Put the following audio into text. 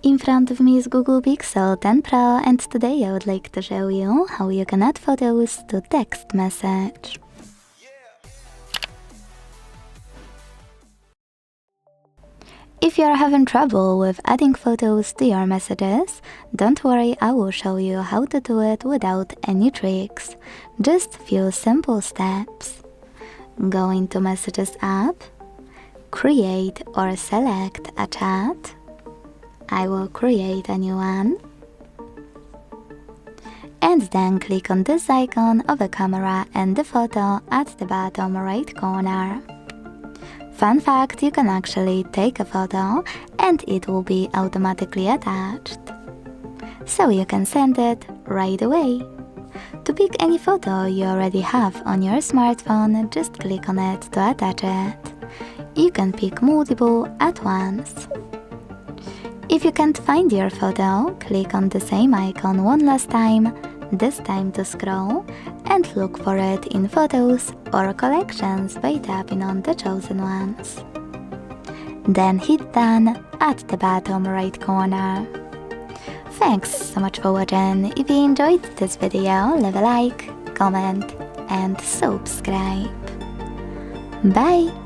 In front of me is Google Pixel 10 Pro, and today I would like to show you how you can add photos to text message. If you are having trouble with adding photos to your messages, don't worry, I will show you how to do it without any tricks. Just few simple steps. Go into Messages app, create or select a chat. I will create a new one. And then click on this icon of a camera and the photo at the bottom right corner. Fun fact, you can actually take a photo and it will be automatically attached. So you can send it right away. To pick any photo you already have on your smartphone, just click on it to attach it. You can pick multiple at once. If you can't find your photo, click on the same icon one last time, this time to scroll, and look for it in Photos or Collections by tapping on the chosen ones. Then hit Done at the bottom right corner. Thanks so much for watching. If you enjoyed this video, leave a like, comment and subscribe. Bye!